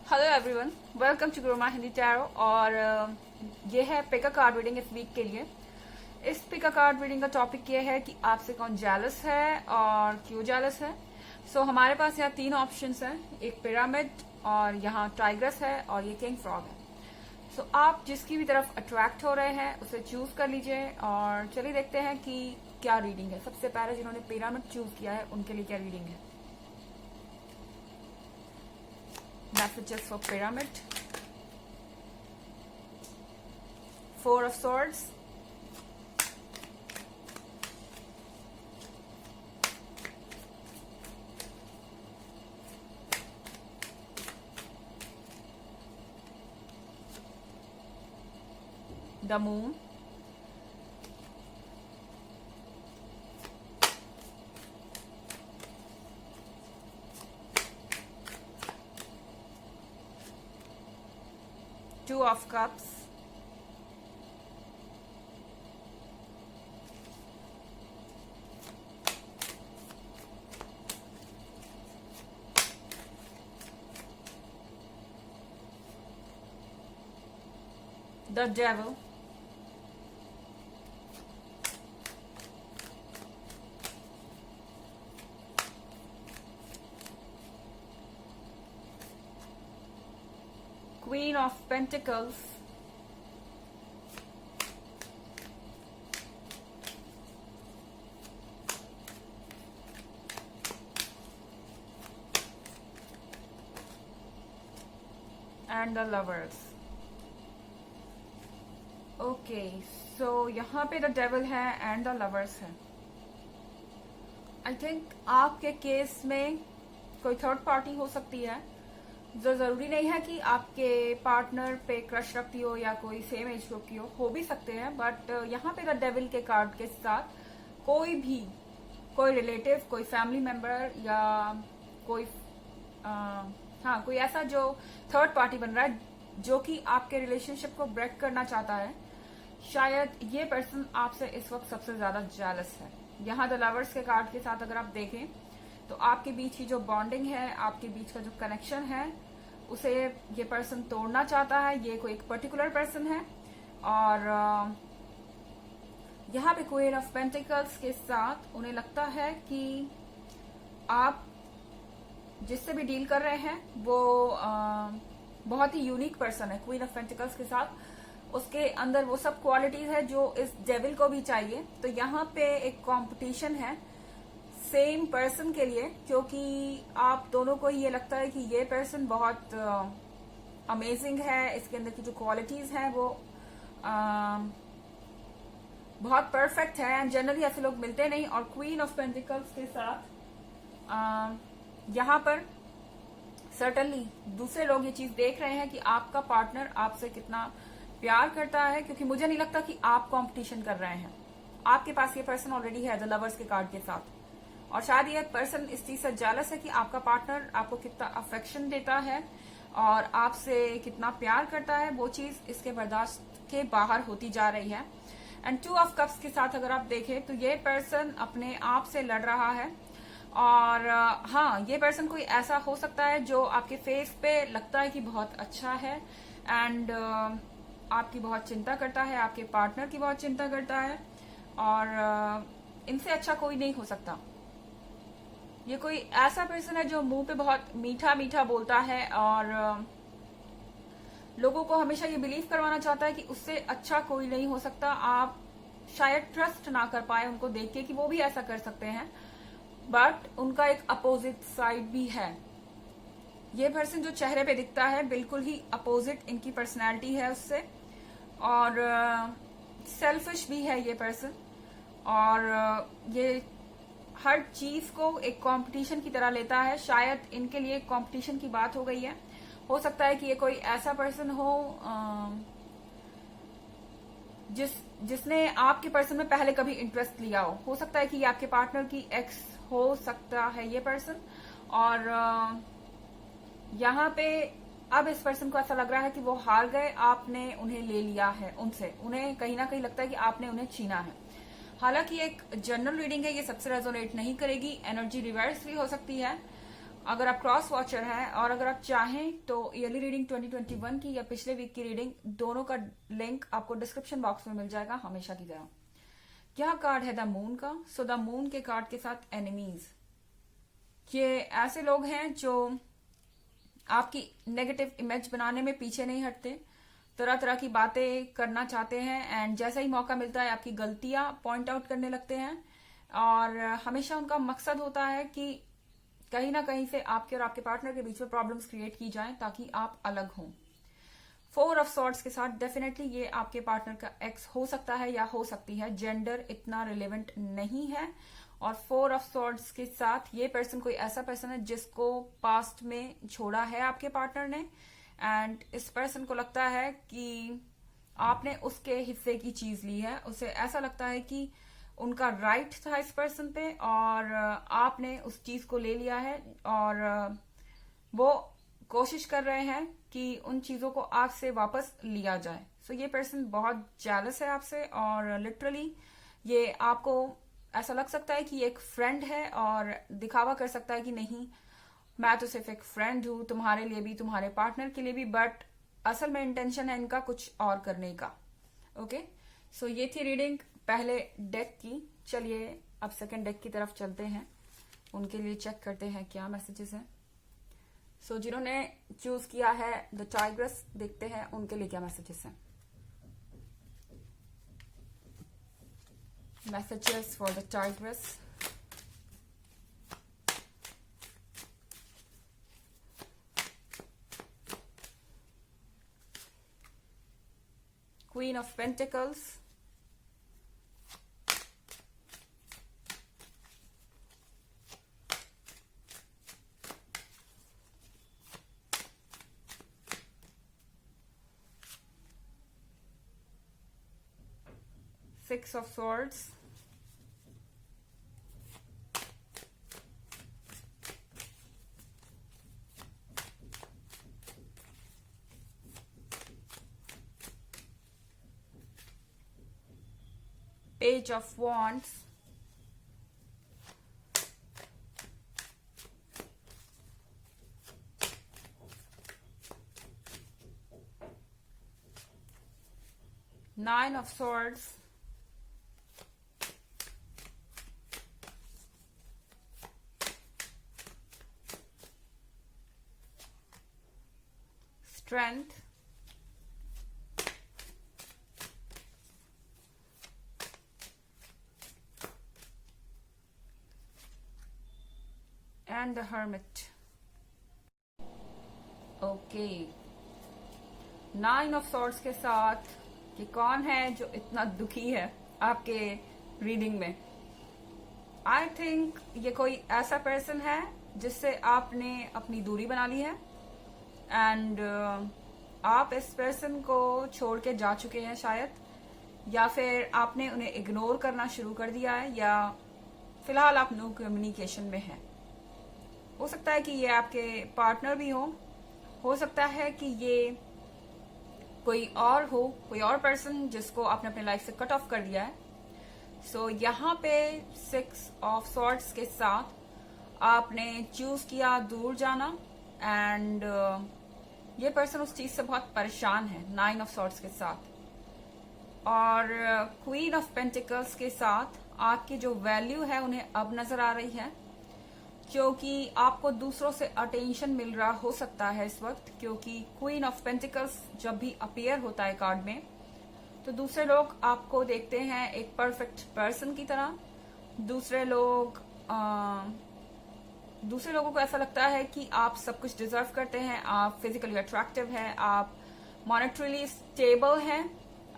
Hello everyone, welcome to Guruma Hindi tarot. और ये है पिका कार्ड रीडिंग इस वीक के लिए। इस पिका कार्ड रीडिंग का टॉपिक ये है कि आपसे कौन जेलस है और क्यों जेलस है। हमारे पास यहाँ तीन ऑप्शंस हैं, एक पिरामिड और यहाँ टाइग्रस है और ये किंग फ्रॉग है। आप जिसकी भी तरफ अट्रैक्ट हो रहे हैं उसे चूज कर लीजिए और चलिए देखते हैं कि क्या रीडिंग है। सबसे पहले जिन्होंने पिरामिड चूज किया है उनके लिए क्या रीडिंग है। Messages for Pyramid. Four of Swords. The Moon. Two of Cups. The Devil. Queen of Pentacles. And the Lovers. Okay, यहाँ पे द डेविल है एंड द लवर्स है। आई थिंक आपके केस में कोई थर्ड पार्टी हो सकती है जो जरूरी नहीं है कि आपके पार्टनर पे क्रश रखती हो या कोई सेम एज ग्रुप की हो भी सकते हैं। बट यहाँ पे द डेविल के कार्ड के साथ कोई रिलेटिव, कोई फैमिली मेंबर या कोई कोई ऐसा जो थर्ड पार्टी बन रहा है जो कि आपके रिलेशनशिप को ब्रेक करना चाहता है। शायद ये पर्सन आपसे इस वक्त सबसे ज्यादा जेलस है। यहाँ द लवर्स के कार्ड के साथ अगर आप देखें तो आपके बीच की जो बॉन्डिंग है, आपके बीच का जो कनेक्शन है, उसे ये पर्सन तोड़ना चाहता है। ये कोई एक पर्टिकुलर पर्सन है। और यहाँ पे क्वीन ऑफ पेंटिकल्स के साथ उन्हें लगता है कि आप जिससे भी डील कर रहे हैं वो बहुत ही यूनिक पर्सन है। क्वीन ऑफ पेंटिकल्स के साथ उसके अंदर वो सब क्वालिटीज है जो इस डेविल को भी चाहिए। तो यहाँ पे एक कंपटीशन है सेम पर्सन के लिए, क्योंकि आप दोनों को ही ये लगता है कि ये पर्सन बहुत अमेजिंग है। इसके अंदर की जो क्वालिटीज हैं वो बहुत परफेक्ट है एंड जनरली ऐसे लोग मिलते नहीं। और क्वीन ऑफ पेंटिकल्स के साथ यहाँ पर सर्टनली दूसरे लोग ये चीज देख रहे हैं कि आपका पार्टनर आपसे कितना प्यार करता है, क्योंकि मुझे नहीं लगता कि आप कंपटीशन कर रहे हैं। आपके पास ये पर्सन ऑलरेडी है द लवर्स के कार्ड के साथ। और शायद ये पर्सन इस चीज से जेलस है कि आपका पार्टनर आपको कितना अफेक्शन देता है और आपसे कितना प्यार करता है। वो चीज इसके बर्दाश्त के बाहर होती जा रही है। एंड टू ऑफ कप्स के साथ अगर आप देखें तो ये पर्सन अपने आप से लड़ रहा है। और ये पर्सन कोई ऐसा हो सकता है जो आपके फेस पे लगता है कि बहुत अच्छा है एंड आपकी बहुत चिंता करता है, आपके पार्टनर की बहुत चिंता करता है। और इनसे अच्छा कोई नहीं हो सकता। ये कोई ऐसा पर्सन है जो मुंह पे बहुत मीठा मीठा बोलता है और लोगों को हमेशा ये बिलीव करवाना चाहता है कि उससे अच्छा कोई नहीं हो सकता। आप शायद ट्रस्ट ना कर पाए उनको देख के कि वो भी ऐसा कर सकते हैं, बट उनका एक अपोजिट साइड भी है। ये पर्सन जो चेहरे पे दिखता है बिल्कुल ही अपोजिट इनकी पर्सनैलिटी है उससे। और सेल्फिश भी है ये पर्सन। और ये हर चीज को एक कंपटीशन की तरह लेता है। शायद इनके लिए कंपटीशन की बात हो गई है। हो सकता है कि ये कोई ऐसा पर्सन हो जिसने आपके पर्सन में पहले कभी इंटरेस्ट लिया हो सकता है कि ये आपके पार्टनर की एक्स हो सकता है ये पर्सन। और यहाँ पे अब इस पर्सन को ऐसा लग रहा है कि वो हार गए, आपने उन्हें ले लिया है उनसे। उन्हें कहीं ना कहीं लगता है कि आपने उन्हें छीना है। हालांकि एक जनरल रीडिंग है, ये सबसे रेजोनेट नहीं करेगी, एनर्जी रिवर्स भी हो सकती है। अगर आप क्रॉस वॉचर हैं और अगर आप चाहें तो ईयरली रीडिंग 2021 की या पिछले वीक की रीडिंग दोनों का लिंक आपको डिस्क्रिप्शन बॉक्स में मिल जाएगा हमेशा की तरह। यह कार्ड है द मून का। सो द मून के कार्ड के साथ एनिमीज, ये ऐसे लोग हैं जो आपकी नेगेटिव इमेज बनाने में पीछे नहीं हटते, तरह तरह की बातें करना चाहते हैं एंड जैसा ही मौका मिलता है आपकी गलतियां पॉइंट आउट करने लगते हैं और हमेशा उनका मकसद होता है कि कहीं ना कहीं से आपके और आपके पार्टनर के बीच में प्रॉब्लम्स क्रिएट की जाएं ताकि आप अलग हों। 4 ऑफ सॉर्ड्स के साथ डेफिनेटली ये आपके पार्टनर का एक्स हो सकता है या हो सकती है, जेंडर इतना रिलेवेंट नहीं है। और 4 ऑफ सॉर्ड्स के साथ ये पर्सन कोई ऐसा पर्सन है जिसको पास्ट में छोड़ा है आपके पार्टनर ने एंड इस पर्सन को लगता है कि आपने उसके हिस्से की चीज ली है। उसे ऐसा लगता है कि उनका राइट था इस पर्सन पे और आपने उस चीज को ले लिया है और वो कोशिश कर रहे हैं कि उन चीजों को आपसे वापस लिया जाए। सो ये पर्सन बहुत जेलस है आपसे और लिटरली ये आपको ऐसा लग सकता है कि एक फ्रेंड है और दिखावा कर सकता है कि नहीं मैं तो सिर्फ एक फ्रेंड हूं तुम्हारे लिए भी तुम्हारे पार्टनर के लिए भी, बट असल में इंटेंशन है इनका कुछ और करने का। ओके, सो ये थी रीडिंग पहले डेक की। चलिए अब सेकंड डेक की तरफ चलते हैं, उनके लिए चेक करते हैं क्या मैसेजेस हैं। सो जिन्होंने चूज किया है द टाइग्रेस, देखते हैं उनके लिए क्या मैसेजेस हैं। Messages for the tigress. Queen of Pentacles, Six of Swords, Page of Wands, Nine of Swords, Strength, and the Hermit. Okay, 9 of swords के साथ ये कौन है जो इतना दुखी है आपके रीडिंग में? आई थिंक ये कोई ऐसा पर्सन है जिससे आपने अपनी दूरी बना ली है एंड आप इस पर्सन को छोड़ के जा चुके हैं शायद, या फिर आपने उन्हें इग्नोर करना शुरू कर दिया है, या फिलहाल आप नो कम्युनिकेशन में हैं। हो सकता है कि ये आपके पार्टनर भी हो सकता है कि ये कोई और हो, कोई और पर्सन जिसको आपने अपने लाइफ से कट ऑफ कर दिया है। सो यहाँ पे 6 ऑफ सॉर्ड्स के साथ आपने चूज किया दूर जाना एंड ये पर्सन उस चीज से बहुत परेशान है 9 ऑफ सॉर्ड्स के साथ। और क्वीन ऑफ पेंटिकल्स के साथ आपकी जो वैल्यू है उन्हें अब नजर आ रही है, क्योंकि आपको दूसरों से अटेंशन मिल रहा हो सकता है इस वक्त, क्योंकि क्वीन ऑफ पेंटिकल्स जब भी अपीयर होता है कार्ड में तो दूसरे लोग आपको देखते हैं एक परफेक्ट पर्सन की तरह। दूसरे लोगों को ऐसा लगता है कि आप सब कुछ डिजर्व करते हैं, आप फिजिकली अट्रैक्टिव हैं, आप मॉनेटरीली स्टेबल हैं,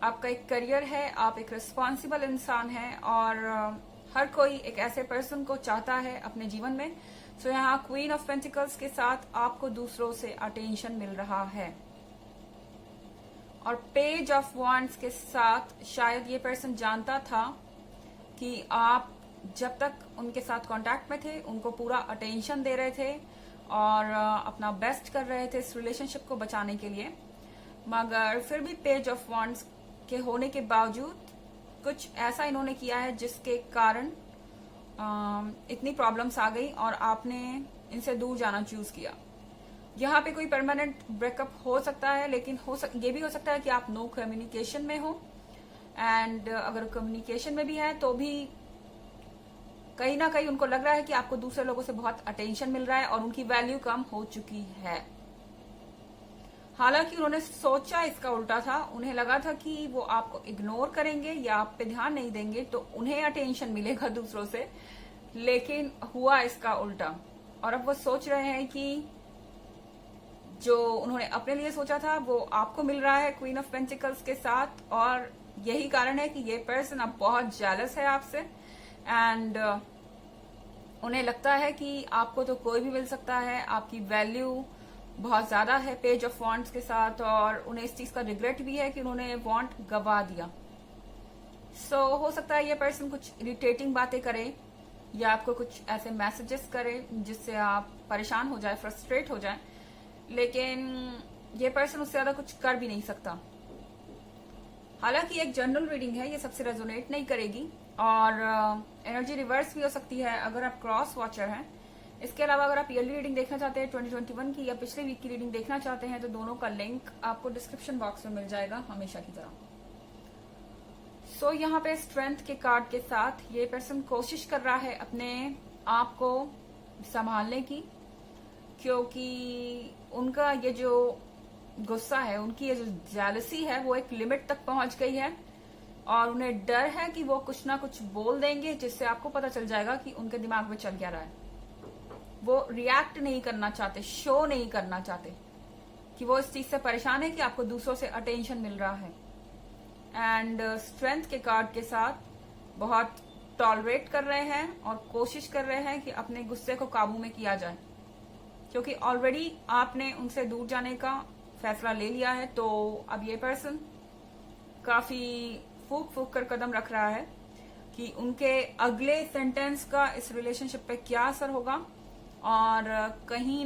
आपका एक करियर है, आप एक रिस्पॉन्सिबल इंसान हैं और हर कोई एक ऐसे पर्सन को चाहता है अपने जीवन में। सो यहाँ क्वीन ऑफ पेंटिकल्स के साथ आपको दूसरों से अटेंशन मिल रहा है। और पेज ऑफ वॉन्ड्स के साथ शायद ये पर्सन जानता था कि आप जब तक उनके साथ कांटेक्ट में थे उनको पूरा अटेंशन दे रहे थे और अपना बेस्ट कर रहे थे इस रिलेशनशिप को बचाने के लिए, मगर फिर भी पेज ऑफ वॉन्ड्स के होने के बावजूद कुछ ऐसा इन्होंने किया है जिसके कारण इतनी प्रॉब्लम्स आ गई और आपने इनसे दूर जाना चूज किया। यहाँ पे कोई परमानेंट ब्रेकअप हो सकता है, लेकिन ये भी हो सकता है कि आप नो कम्युनिकेशन में हो। एंड अगर कम्युनिकेशन में भी है तो भी कहीं ना कहीं उनको लग रहा है कि आपको दूसरे लोगों से बहुत अटेंशन मिल रहा है और उनकी वैल्यू कम हो चुकी है। हालांकि उन्होंने सोचा इसका उल्टा था, उन्हें लगा था कि वो आपको इग्नोर करेंगे या आप पे ध्यान नहीं देंगे तो उन्हें अटेंशन मिलेगा दूसरों से, लेकिन हुआ इसका उल्टा। और अब वो सोच रहे हैं कि जो उन्होंने अपने लिए सोचा था वो आपको मिल रहा है क्वीन ऑफ पेंटिकल्स के साथ, और यही कारण है कि ये पर्सन अब बहुत जेलस है आपसे। एंड उन्हें लगता है कि आपको तो कोई भी मिल सकता है, आपकी वैल्यू बहुत ज्यादा है पेज ऑफ वॉन्ट्स के साथ, और उन्हें इस चीज का रिग्रेट भी है कि उन्होंने वॉन्ट गवा दिया। सो हो सकता है ये पर्सन कुछ इरिटेटिंग बातें करे या आपको कुछ ऐसे मैसेजेस करे जिससे आप परेशान हो जाए, फ्रस्ट्रेट हो जाए, लेकिन ये पर्सन उससे ज्यादा कुछ कर भी नहीं सकता। हालांकि एक जनरल रीडिंग है, ये सबसे रेजोनेट नहीं करेगी और एनर्जी रिवर्स भी हो सकती है अगर आप क्रॉस वॉचर हैं। इसके अलावा अगर आप ईयरली रीडिंग देखना चाहते हैं 2021 की या पिछले वीक की रीडिंग देखना चाहते हैं तो दोनों का लिंक आपको डिस्क्रिप्शन बॉक्स में मिल जाएगा हमेशा की तरह। सो यहाँ पे स्ट्रेंथ के कार्ड के साथ ये पर्सन कोशिश कर रहा है अपने आप को संभालने की, क्योंकि उनका ये जो गुस्सा है, उनकी ये जो जेलसी है वो एक लिमिट तक पहुंच गई है और उन्हें डर है कि वो कुछ ना कुछ बोल देंगे जिससे आपको पता चल जाएगा कि उनके दिमाग में चल क्या रहा है। वो रिएक्ट नहीं करना चाहते, शो नहीं करना चाहते कि वो इस चीज से परेशान है कि आपको दूसरों से अटेंशन मिल रहा है। एंड स्ट्रेंथ के कार्ड के साथ बहुत टॉलरेट कर रहे हैं और कोशिश कर रहे हैं कि अपने गुस्से को काबू में किया जाए, क्योंकि ऑलरेडी आपने उनसे दूर जाने का फैसला ले लिया है। तो अब ये पर्सन काफी फूक फूक कर कदम रख रहा है कि उनके अगले सेंटेंस का इस रिलेशनशिप पे क्या असर होगा और कहीं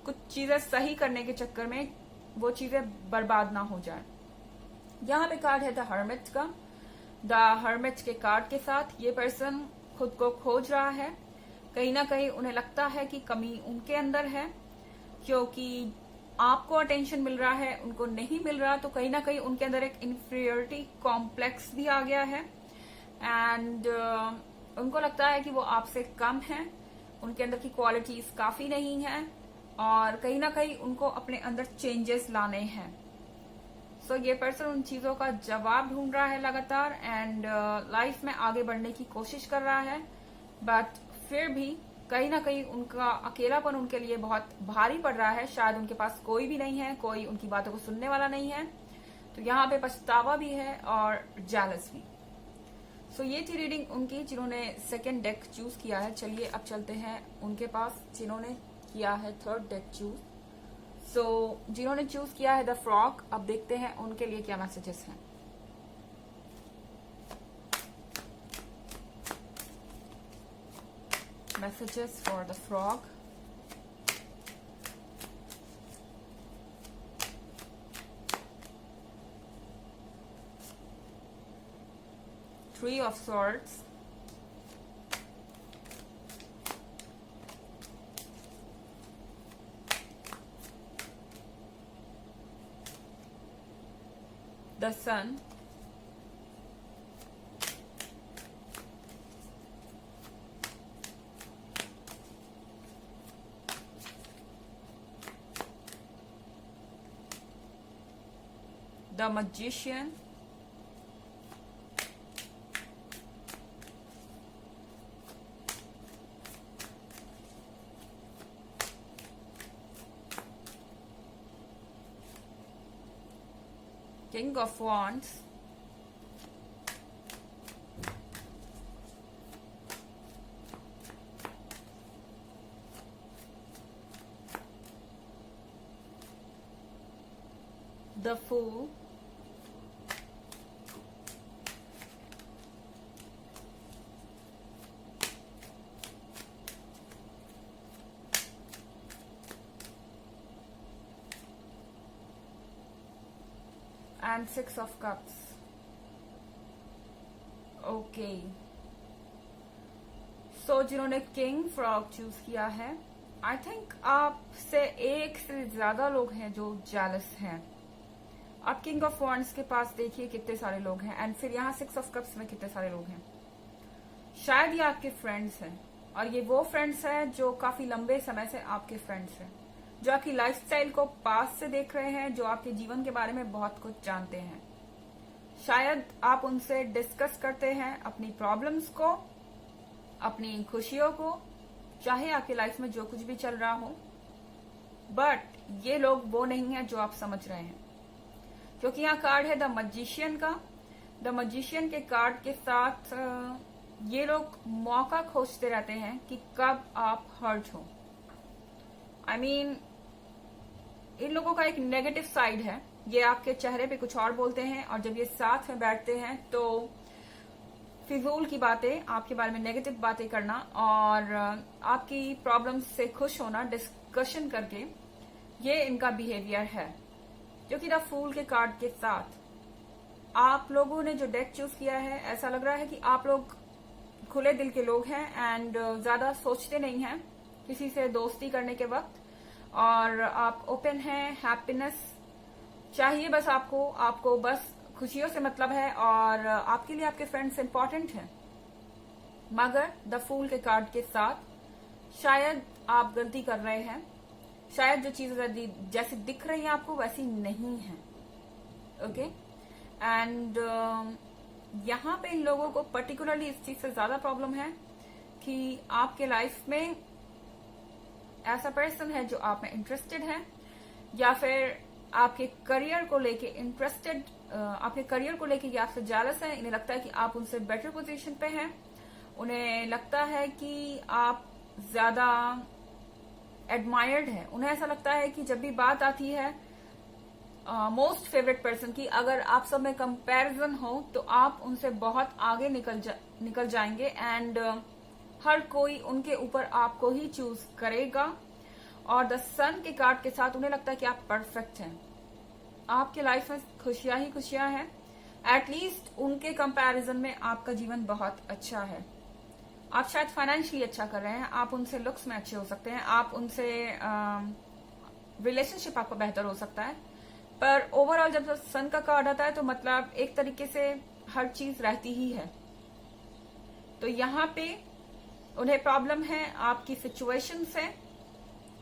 कुछ चीजें सही करने के चक्कर में वो चीजें बर्बाद ना हो जाए। यहाँ पे कार्ड है द हर्मिट का। द हर्मिट के कार्ड के साथ ये पर्सन खुद को खोज रहा है। कहीं ना कहीं उन्हें लगता है कि कमी उनके अंदर है, क्योंकि आपको अटेंशन मिल रहा है, उनको नहीं मिल रहा, तो कहीं ना कहीं उनके अंदर एक इंफीरियरिटी कॉम्प्लेक्स भी आ गया है। एंड उनको लगता है कि वो आपसे कम है, उनके अंदर की क्वालिटीज काफी नहीं है और कहीं ना कहीं उनको अपने अंदर चेंजेस लाने हैं। सो ये पर्सन उन चीजों का जवाब ढूंढ रहा है लगातार एंड लाइफ में आगे बढ़ने की कोशिश कर रहा है, बट फिर भी कहीं ना कहीं उनका अकेलापन उनके लिए बहुत भारी पड़ रहा है। शायद उनके पास कोई भी नहीं है, कोई उनकी बातों को सुनने वाला नहीं है। तो यहाँ पे पछतावा भी है और जेलस भी। सो ये थी रीडिंग उनकी जिन्होंने सेकंड डेक चूज किया है। चलिए अब चलते हैं उनके पास जिन्होंने किया है थर्ड डेक चूज। सो जिन्होंने चूज किया है द फ्रॉग, अब देखते हैं उनके लिए क्या मैसेजेस हैं। Messages for the frog. Three of Swords. The Sun. The Magician. King of Wands. The Fool. And Six of Cups. Okay. सो जिन्होंने किंग फ्रॉग चूज किया है, आई थिंक आपसे एक से ज्यादा लोग हैं जो जेलस हैं। आप किंग ऑफ वॉन्ड्स के पास देखिए कितने सारे लोग हैं, एंड फिर यहाँ 6 ऑफ कप्स में कितने सारे लोग हैं। शायद ये आपके फ्रेंड्स हैं, और ये वो फ्रेंड्स हैं जो काफी लंबे समय से आपके फ्रेंड्स हैं, जो आपकी लाइफस्टाइल को पास से देख रहे हैं, जो आपके जीवन के बारे में बहुत कुछ जानते हैं। शायद आप उनसे डिस्कस करते हैं अपनी प्रॉब्लम्स को, अपनी खुशियों को, चाहे आपकी लाइफ में जो कुछ भी चल रहा हो। बट ये लोग वो नहीं है जो आप समझ रहे हैं, क्योंकि यहाँ कार्ड है द मैजिशियन का। द मैजिशियन के कार्ड के साथ ये लोग मौका खोजते रहते हैं कि कब आप हर्ट हो। आई मीन इन लोगों का एक नेगेटिव साइड है, ये आपके चेहरे पे कुछ और बोलते हैं, और जब ये साथ में बैठते हैं तो फिजूल की बातें, आपके बारे में नेगेटिव बातें करना और आपकी प्रॉब्लम्स से खुश होना डिस्कशन करके, ये इनका बिहेवियर है। क्योंकि द फूल के कार्ड के साथ आप लोगों ने जो डेक चूज किया है, ऐसा लग रहा है कि आप लोग खुले दिल के लोग हैं एंड ज्यादा सोचते नहीं हैं किसी से दोस्ती करने के वक्त, और आप ओपन हैं, हैप्पीनेस चाहिए बस आपको बस खुशियों से मतलब है, और आपके लिए आपके फ्रेंड्स इंपॉर्टेंट हैं। मगर द फूल के कार्ड के साथ शायद आप गलती कर रहे हैं, शायद जो चीजें जैसी दिख रही हैं आपको वैसी नहीं है। ओके, एंड यहाँ पे इन लोगों को पर्टिकुलरली इस चीज से ज्यादा प्रॉब्लम है कि आपके लाइफ में ऐसा पर्सन है जो आप में इंटरेस्टेड है, या फिर आपके करियर को लेके इंटरेस्टेड, आपके करियर को लेके ये आपसे जेलस है। इन्हें लगता है कि आप उनसे बेटर पोजीशन पे हैं, उन्हें लगता है कि आप ज्यादा एडमायर्ड है। उन्हें ऐसा लगता है कि जब भी बात आती है मोस्ट फेवरेट पर्सन की, अगर आप सब में कंपैरिजन हो तो आप उनसे बहुत आगे निकल जाएंगे, एंड हर कोई उनके ऊपर आपको ही चूज करेगा। और द सन के कार्ड के साथ उन्हें लगता है कि आप परफेक्ट हैं, आपके लाइफ में खुशियां ही खुशियां हैं। एटलीस्ट उनके कंपैरिजन में आपका जीवन बहुत अच्छा है। आप शायद फाइनेंशियली अच्छा कर रहे हैं, आप उनसे लुक्स में अच्छे हो सकते हैं, आप उनसे रिलेशनशिप आपका बेहतर हो सकता है। पर ओवरऑल जब सन का कार्ड आता है तो मतलब एक तरीके से हर चीज रहती ही है। तो यहाँ पे उन्हें प्रॉब्लम है आपकी सिचुएशन से,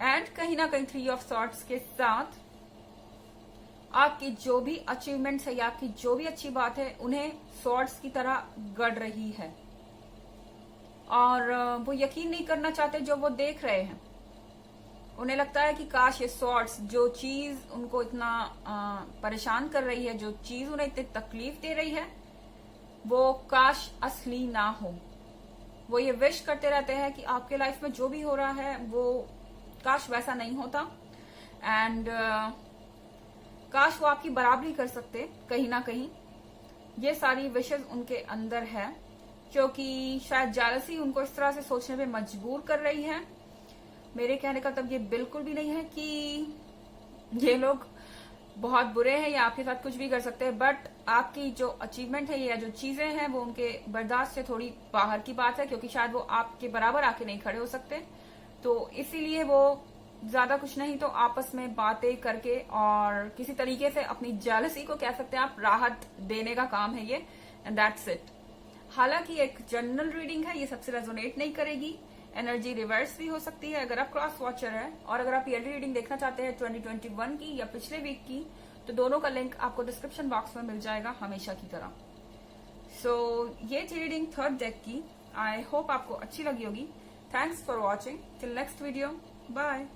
एंड कहीं ना कहीं 3 ऑफ सॉर्ड्स के साथ आपकी जो भी अचीवमेंट्स है या आपकी जो भी अच्छी बात है, उन्हें सॉर्ड्स की तरह गड़ रही है, और वो यकीन नहीं करना चाहते जो वो देख रहे हैं। उन्हें लगता है कि काश ये सॉर्ड्स, जो चीज उनको इतना परेशान कर रही है, जो चीज उन्हें इतनी तकलीफ दे रही है, वो काश असली ना हो। वो ये विश करते रहते हैं कि आपके लाइफ में जो भी हो रहा है वो काश वैसा नहीं होता, एंड काश वो आपकी बराबरी कर सकते कहीं ना कहीं। ये सारी विशेस उनके अंदर है, क्योंकि शायद जेलसी उनको इस तरह से सोचने पे मजबूर कर रही है। मेरे कहने का तब ये बिल्कुल भी नहीं है कि ये लोग बहुत बुरे हैं या आपके साथ कुछ भी कर सकते हैं, बट आपकी जो अचीवमेंट है या जो चीजें हैं वो उनके बर्दाश्त से थोड़ी बाहर की बात है, क्योंकि शायद वो आपके बराबर आके नहीं खड़े हो सकते। तो इसीलिए वो ज्यादा कुछ नहीं तो आपस में बातें करके और किसी तरीके से अपनी जेलसी को कह सकते हैं आप, राहत देने का काम है ये, एंड दैट्स इट। हालांकि एक जनरल रीडिंग है, ये सबसे रेजोनेट नहीं करेगी, एनर्जी रिवर्स भी हो सकती है अगर आप क्रॉस वॉचर है। और अगर आप ईयरली रीडिंग देखना चाहते हैं 2021 की या पिछले वीक की, तो दोनों का लिंक आपको डिस्क्रिप्शन बॉक्स में मिल जाएगा हमेशा की तरह। सो ये थी रीडिंग 3rd डेक की। आई होप आपको अच्छी लगी होगी। Thanks for watching. Till next video, bye.